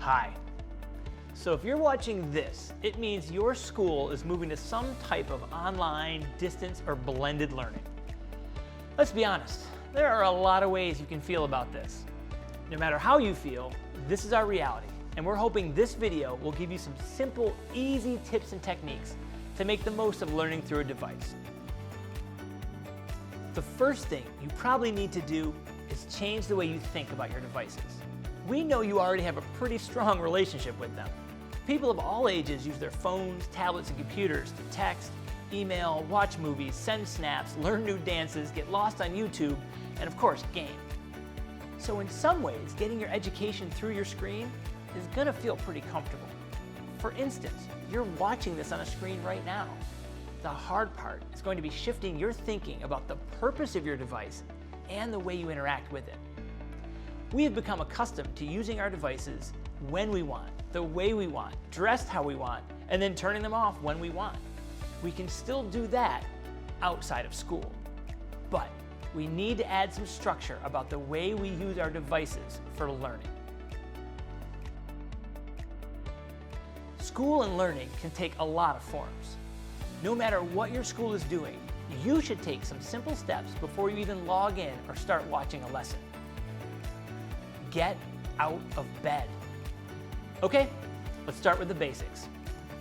Hi. So if you're watching this, it means your school is moving to some type of online, distance, or blended learning. Let's be honest, there are a lot of ways you can feel about this. No matter how you feel, this is our reality, and we're hoping this video will give you some simple, easy tips and techniques to make the most of learning through a device. The first thing you probably need to do is change the way you think about your devices. We know you already have a pretty strong relationship with them. People of all ages use their phones, tablets, and computers to text, email, watch movies, send snaps, learn new dances, get lost on YouTube, and of course, game. So in some ways, getting your education through your screen is gonna feel pretty comfortable. For instance, you're watching this on a screen right now. The hard part is going to be shifting your thinking about the purpose of your device and the way you interact with it. We have become accustomed to using our devices when we want, the way we want, dressed how we want, and then turning them off when we want. We can still do that outside of school, but we need to add some structure about the way we use our devices for learning. School and learning can take a lot of forms. No matter what your school is doing, you should take some simple steps before you even log in or start watching a lesson. Get out of bed. Okay, let's start with the basics.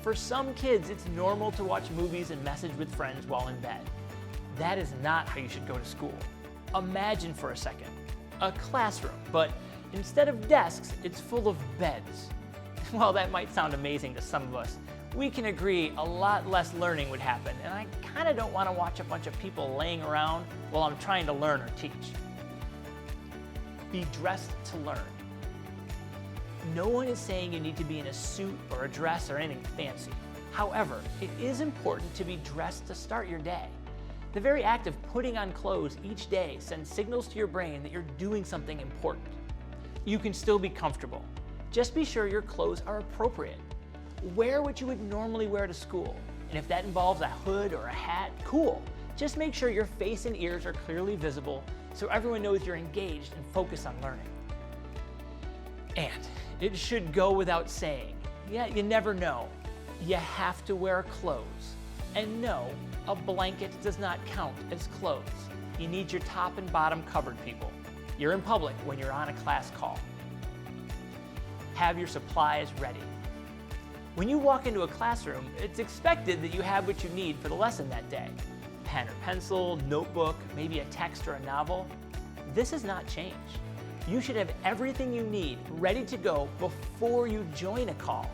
For some kids, it's normal to watch movies and message with friends while in bed. That is not how you should go to school. Imagine for a second, a classroom, but instead of desks, it's full of beds. While that might sound amazing to some of us, we can agree a lot less learning would happen, and I kind of don't want to watch a bunch of people laying around while I'm trying to learn or teach. Be dressed to learn. No one is saying you need to be in a suit or a dress or anything fancy. However, it is important to be dressed to start your day. The very act of putting on clothes each day sends signals to your brain that you're doing something important. You can still be comfortable. Just be sure your clothes are appropriate. Wear what you would normally wear to school, and if that involves a hood or a hat, cool. Just make sure your face and ears are clearly visible so everyone knows you're engaged and focused on learning. And it should go without saying, yeah, you never know. You have to wear clothes. And no, a blanket does not count as clothes. You need your top and bottom covered, people. You're in public when you're on a class call. Have your supplies ready. When you walk into a classroom, it's expected that you have what you need for the lesson that day. Pen or pencil, notebook, maybe a text or a novel. This has not changed. You should have everything you need ready to go before you join a call.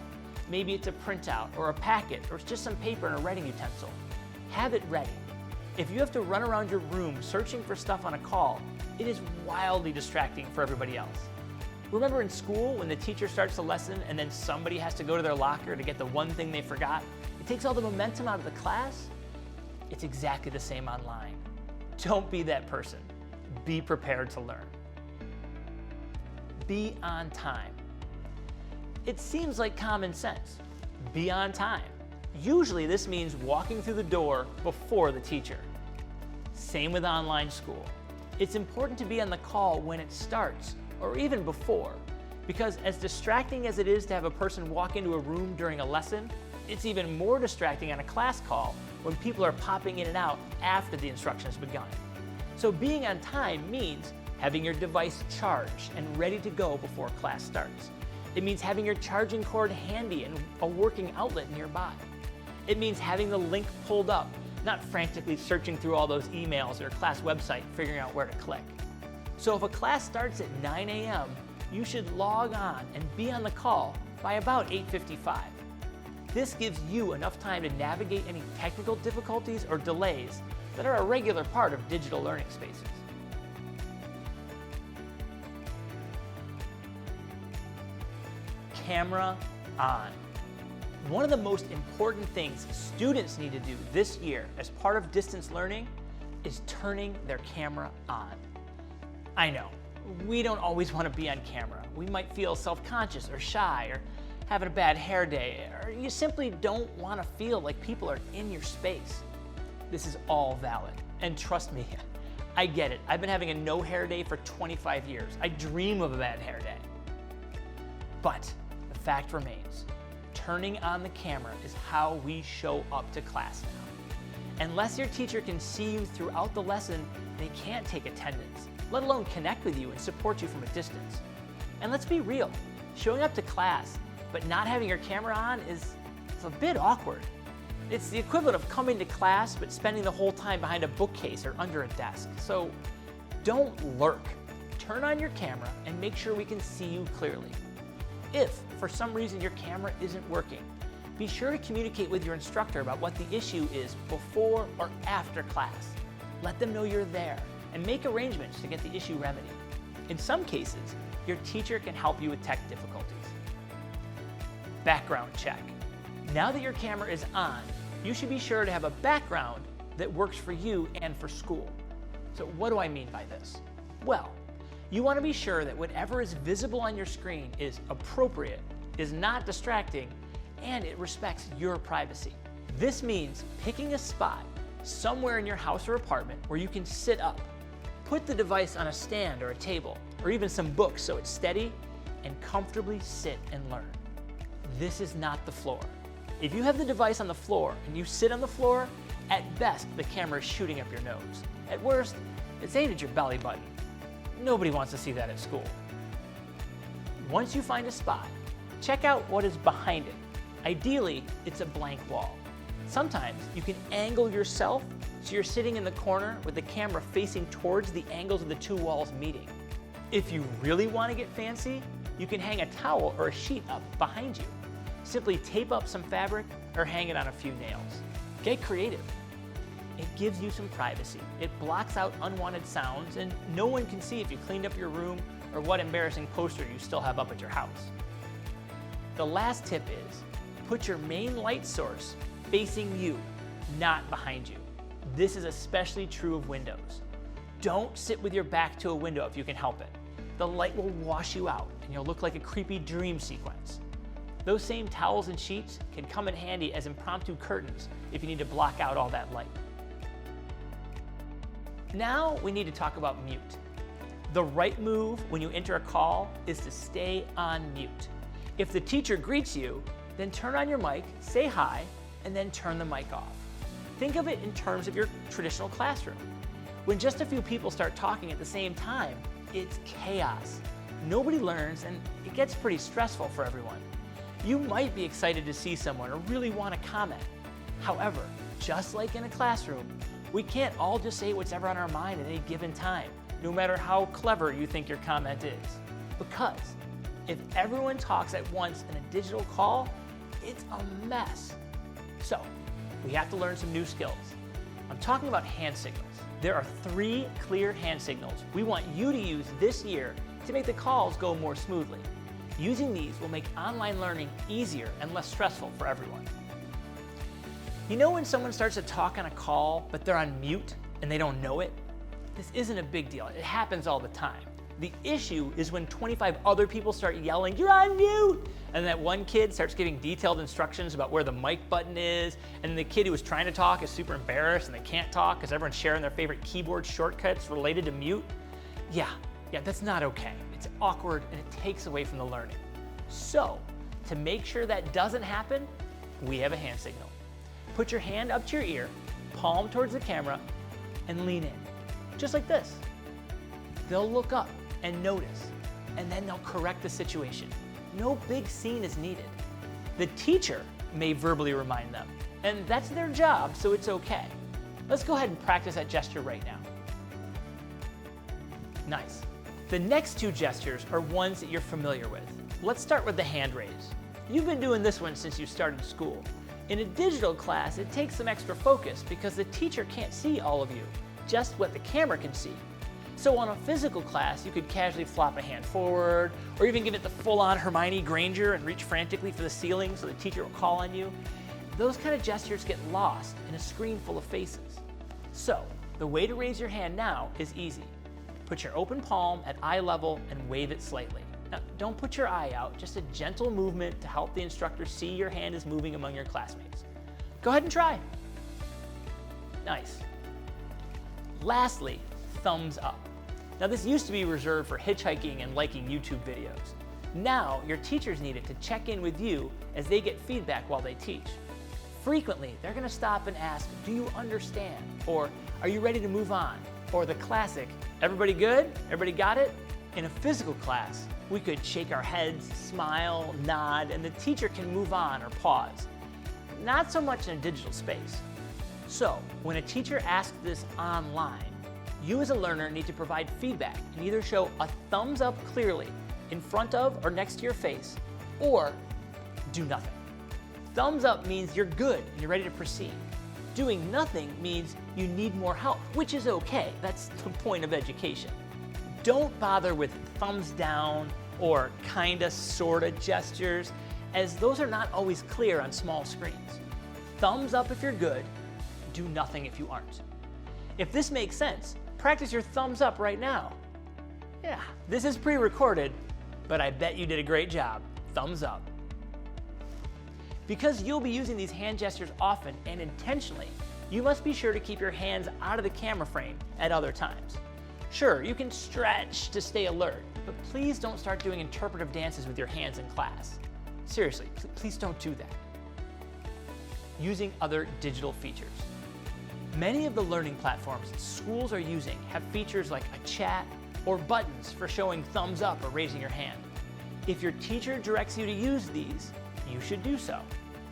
Maybe it's a printout or a packet or it's just some paper and a writing utensil. Have it ready. If you have to run around your room searching for stuff on a call, it is wildly distracting for everybody else. Remember in school when the teacher starts the lesson and then somebody has to go to their locker to get the one thing they forgot? It takes all the momentum out of the class. It's exactly the same online. Don't be that person. Be prepared to learn. Be on time. It seems like common sense. Be on time. Usually this means walking through the door before the teacher. Same with online school. It's important to be on the call when it starts, or even before, because as distracting as it is to have a person walk into a room during a lesson, it's even more distracting on a class call when people are popping in and out after the instruction has begun. So being on time means having your device charged and ready to go before class starts. It means having your charging cord handy and a working outlet nearby. It means having the link pulled up, not frantically searching through all those emails or class website figuring out where to click. So if a class starts at 9 a.m., you should log on and be on the call by about 8:55. This gives you enough time to navigate any technical difficulties or delays that are a regular part of digital learning spaces. Camera on. One of the most important things students need to do this year as part of distance learning is turning their camera on. I know, we don't always want to be on camera. We might feel self-conscious or shy or having a bad hair day, or you simply don't want to feel like people are in your space. This is all valid, and trust me, I get it. I've been having a no hair day for 25 years. I dream of a bad hair day. But fact remains, turning on the camera is how we show up to class now. Unless your teacher can see you throughout the lesson, they can't take attendance, let alone connect with you and support you from a distance. And let's be real, showing up to class but not having your camera on is a bit awkward. It's the equivalent of coming to class but spending the whole time behind a bookcase or under a desk. So don't lurk. Turn on your camera and make sure we can see you clearly. If, for some reason, your camera isn't working, be sure to communicate with your instructor about what the issue is before or after class. Let them know you're there and make arrangements to get the issue remedied. In some cases, your teacher can help you with tech difficulties. Background check. Now that your camera is on, you should be sure to have a background that works for you and for school. So what do I mean by this? Well, you want to be sure that whatever is visible on your screen is appropriate, is not distracting, and it respects your privacy. This means picking a spot somewhere in your house or apartment where you can sit up. Put the device on a stand or a table, or even some books so it's steady, and comfortably sit and learn. This is not the floor. If you have the device on the floor and you sit on the floor, at best the camera is shooting up your nose. At worst, it's aimed at your belly button. Nobody wants to see that at school. Once you find a spot, check out what is behind it. Ideally, it's a blank wall. Sometimes you can angle yourself so you're sitting in the corner with the camera facing towards the angles of the two walls meeting. If you really want to get fancy, you can hang a towel or a sheet up behind you. Simply tape up some fabric or hang it on a few nails. Get creative. It gives you some privacy. It blocks out unwanted sounds, and no one can see if you cleaned up your room or what embarrassing poster you still have up at your house. The last tip is, put your main light source facing you, not behind you. This is especially true of windows. Don't sit with your back to a window if you can help it. The light will wash you out, and you'll look like a creepy dream sequence. Those same towels and sheets can come in handy as impromptu curtains if you need to block out all that light. Now we need to talk about mute. The right move when you enter a call is to stay on mute. If the teacher greets you, then turn on your mic, say hi, and then turn the mic off. Think of it in terms of your traditional classroom. When just a few people start talking at the same time, it's chaos. Nobody learns, and it gets pretty stressful for everyone. You might be excited to see someone or really want to comment. However, just like in a classroom, we can't all just say what's ever on our mind at any given time, no matter how clever you think your comment is. Because if everyone talks at once in a digital call, it's a mess. So, we have to learn some new skills. I'm talking about hand signals. There are 3 clear hand signals we want you to use this year to make the calls go more smoothly. Using these will make online learning easier and less stressful for everyone. You know when someone starts to talk on a call, but they're on mute and they don't know it? This isn't a big deal. It happens all the time. The issue is when 25 other people start yelling, "You're on mute!" And that one kid starts giving detailed instructions about where the mic button is, and the kid who was trying to talk is super embarrassed and they can't talk because everyone's sharing their favorite keyboard shortcuts related to mute. Yeah, that's not okay. It's awkward and it takes away from the learning. So, to make sure that doesn't happen, we have a hand signal. Put your hand up to your ear, palm towards the camera, and lean in. Just like this. They'll look up and notice, and then they'll correct the situation. No big scene is needed. The teacher may verbally remind them, and that's their job, so it's okay. Let's go ahead and practice that gesture right now. Nice. The next 2 gestures are ones that you're familiar with. Let's start with the hand raise. You've been doing this one since you started school. In a digital class, it takes some extra focus because the teacher can't see all of you, just what the camera can see. So on a physical class, you could casually flop a hand forward, or even give it the full-on Hermione Granger and reach frantically for the ceiling so the teacher will call on you. Those kind of gestures get lost in a screen full of faces. So the way to raise your hand now is easy. Put your open palm at eye level and wave it slightly. Now, don't put your eye out, just a gentle movement to help the instructor see your hand is moving among your classmates. Go ahead and try. Nice. Lastly, thumbs up. Now this used to be reserved for hitchhiking and liking YouTube videos. Now, your teachers need it to check in with you as they get feedback while they teach. Frequently, they're going to stop and ask, do you understand? Or are you ready to move on? Or the classic, everybody good? Everybody got it? In a physical class, we could shake our heads, smile, nod, and the teacher can move on or pause. Not so much in a digital space. So, when a teacher asks this online, you as a learner need to provide feedback and either show a thumbs up clearly in front of or next to your face, or do nothing. Thumbs up means you're good and you're ready to proceed. Doing nothing means you need more help, which is okay. That's the point of education. Don't bother with thumbs down or kinda, sorta gestures, as those are not always clear on small screens. Thumbs up if you're good, do nothing if you aren't. If this makes sense, practice your thumbs up right now. Yeah, this is pre-recorded, but I bet you did a great job. Thumbs up. Because you'll be using these hand gestures often and intentionally, you must be sure to keep your hands out of the camera frame at other times. Sure, you can stretch to stay alert, but please don't start doing interpretive dances with your hands in class. Seriously, please don't do that. Using other digital features. Many of the learning platforms schools are using have features like a chat or buttons for showing thumbs up or raising your hand. If your teacher directs you to use these, you should do so.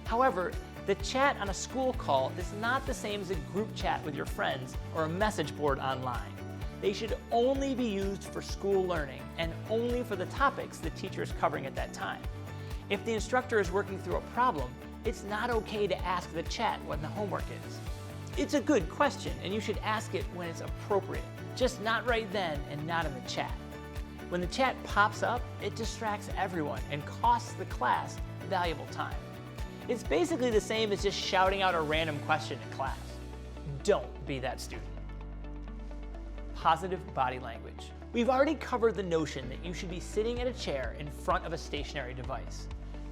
However, the chat on a school call is not the same as a group chat with your friends or a message board online. They should only be used for school learning and only for the topics the teacher is covering at that time. If the instructor is working through a problem, it's not okay to ask the chat what the homework is. It's a good question and you should ask it when it's appropriate, just not right then and not in the chat. When the chat pops up, it distracts everyone and costs the class valuable time. It's basically the same as just shouting out a random question in class. Don't be that student. Positive body language. We've already covered the notion that you should be sitting in a chair in front of a stationary device.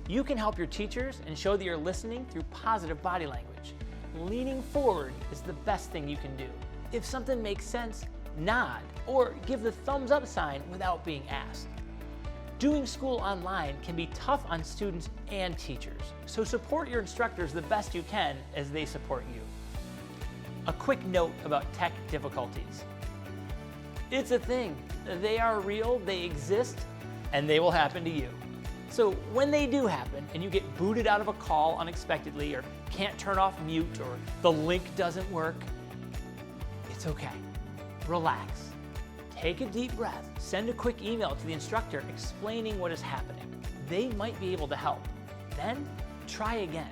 You can help your teachers and show that you're listening through positive body language. Leaning forward is the best thing you can do. If something makes sense, nod or give the thumbs up sign without being asked. Doing school online can be tough on students and teachers, so support your instructors the best you can as they support you. A quick note about tech difficulties. It's a thing. They are real, they exist, and they will happen to you. So when they do happen and you get booted out of a call unexpectedly or can't turn off mute or the link doesn't work, it's okay. Relax. Take a deep breath. Send a quick email to the instructor explaining what is happening. They might be able to help. Then try again.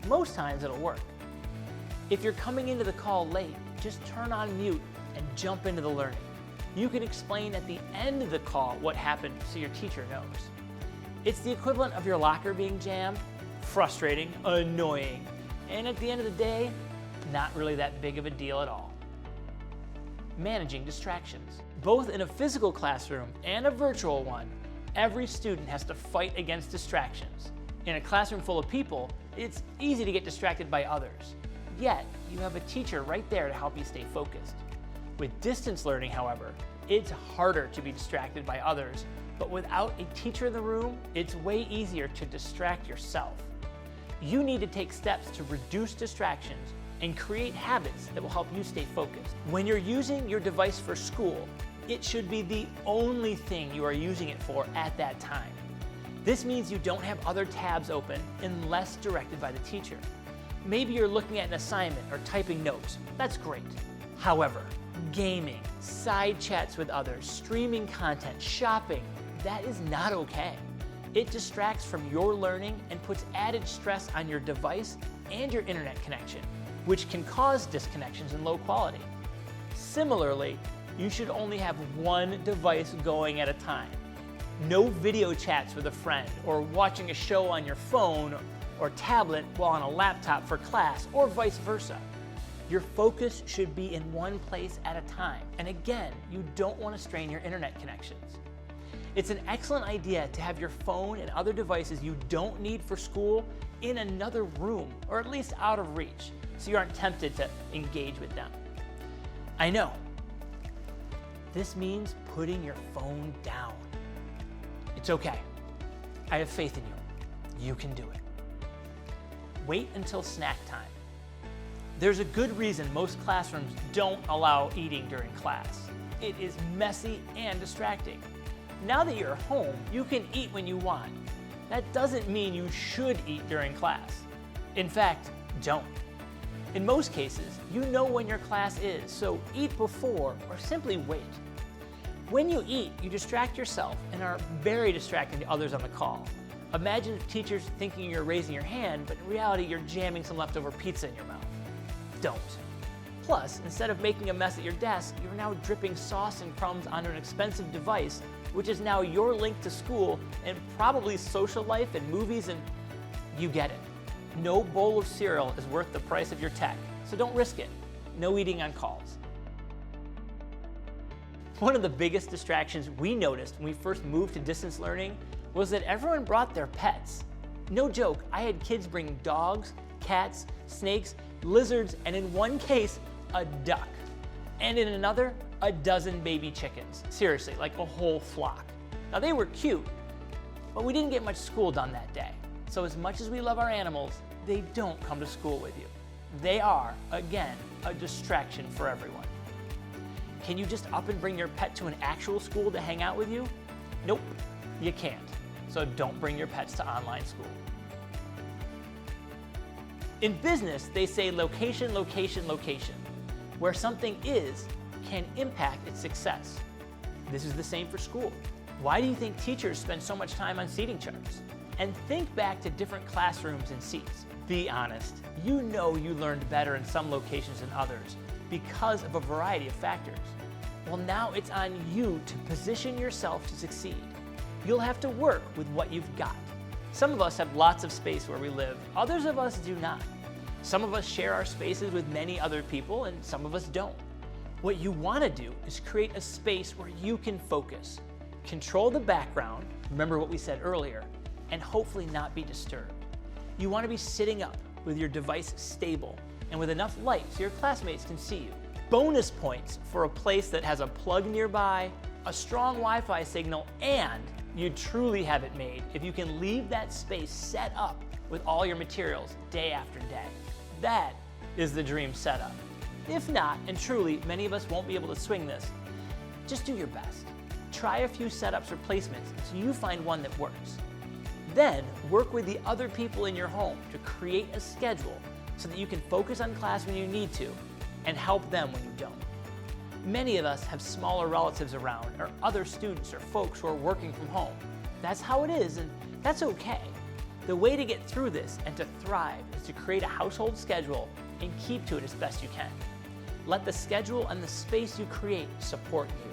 Most times it'll work. If you're coming into the call late, just turn on mute and jump into the learning. You can explain at the end of the call what happened so your teacher knows. It's the equivalent of your locker being jammed, frustrating, annoying, and at the end of the day, not really that big of a deal at all. Managing distractions. Both in a physical classroom and a virtual one, every student has to fight against distractions. In a classroom full of people, it's easy to get distracted by others. Yet, you have a teacher right there to help you stay focused. With distance learning, however, it's harder to be distracted by others, but without a teacher in the room, it's way easier to distract yourself. You need to take steps to reduce distractions and create habits that will help you stay focused. When you're using your device for school, it should be the only thing you are using it for at that time. This means you don't have other tabs open unless directed by the teacher. Maybe you're looking at an assignment or typing notes. That's great. However, gaming, side chats with others, streaming content, shopping, that is not okay. It distracts from your learning and puts added stress on your device and your internet connection, which can cause disconnections and low quality. Similarly, you should only have one device going at a time. No video chats with a friend or watching a show on your phone or tablet while on a laptop for class or vice versa. Your focus should be in one place at a time. And again, you don't want to strain your internet connections. It's an excellent idea to have your phone and other devices you don't need for school in another room, or at least out of reach, so you aren't tempted to engage with them. I know. This means putting your phone down. It's okay. I have faith in you. You can do it. Wait until snack time. There's a good reason most classrooms don't allow eating during class. It is messy and distracting. Now that you're home, you can eat when you want. That doesn't mean you should eat during class. In fact, don't. In most cases, you know when your class is, so eat before or simply wait. When you eat, you distract yourself and are very distracting to others on the call. Imagine teachers thinking you're raising your hand, but in reality, you're jamming some leftover pizza in your mouth. Don't. Plus, instead of making a mess at your desk, you're now dripping sauce and crumbs onto an expensive device, which is now your link to school and probably social life and movies, and you get it. No bowl of cereal is worth the price of your tech, so don't risk it. No eating on calls. One of the biggest distractions we noticed when we first moved to distance learning was that everyone brought their pets. No joke, I had kids bring dogs, cats, snakes, lizards, and in one case, a duck. And in another, a dozen baby chickens. Seriously, like a whole flock. Now they were cute, but we didn't get much school done that day. So as much as we love our animals, they don't come to school with you. They are, again, a distraction for everyone. Can you just up and bring your pet to an actual school to hang out with you? Nope, you can't. So don't bring your pets to online school. In business, they say location, location, location. Where something is can impact its success. This is the same for school. Why do you think teachers spend so much time on seating charts? And think back to different classrooms and seats. Be honest, you know you learned better in some locations than others because of a variety of factors. Well, now it's on you to position yourself to succeed. You'll have to work with what you've got. Some of us have lots of space where we live, others of us do not. Some of us share our spaces with many other people, and some of us don't. What you want to do is create a space where you can focus, control the background, remember what we said earlier, and hopefully not be disturbed. You want to be sitting up with your device stable and with enough light so your classmates can see you. Bonus points for a place that has a plug nearby, a strong Wi-Fi signal, and you truly have it made if you can leave that space set up with all your materials day after day. That is the dream setup. If not, and truly many of us won't be able to swing this, just do your best. Try a few setups or placements until you find one that works. Then work with the other people in your home to create a schedule so that you can focus on class when you need to and help them when you don't. Many of us have smaller relatives around or other students or folks who are working from home. That's how it is, and that's okay. The way to get through this and to thrive is to create a household schedule and keep to it as best you can. Let the schedule and the space you create support you.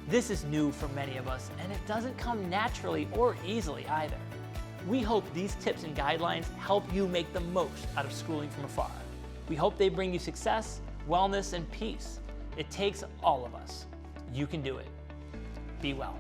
This is new for many of us, and it doesn't come naturally or easily either. We hope these tips and guidelines help you make the most out of schooling from afar. We hope they bring you success, wellness, and peace. It takes all of us. You can do it. Be well.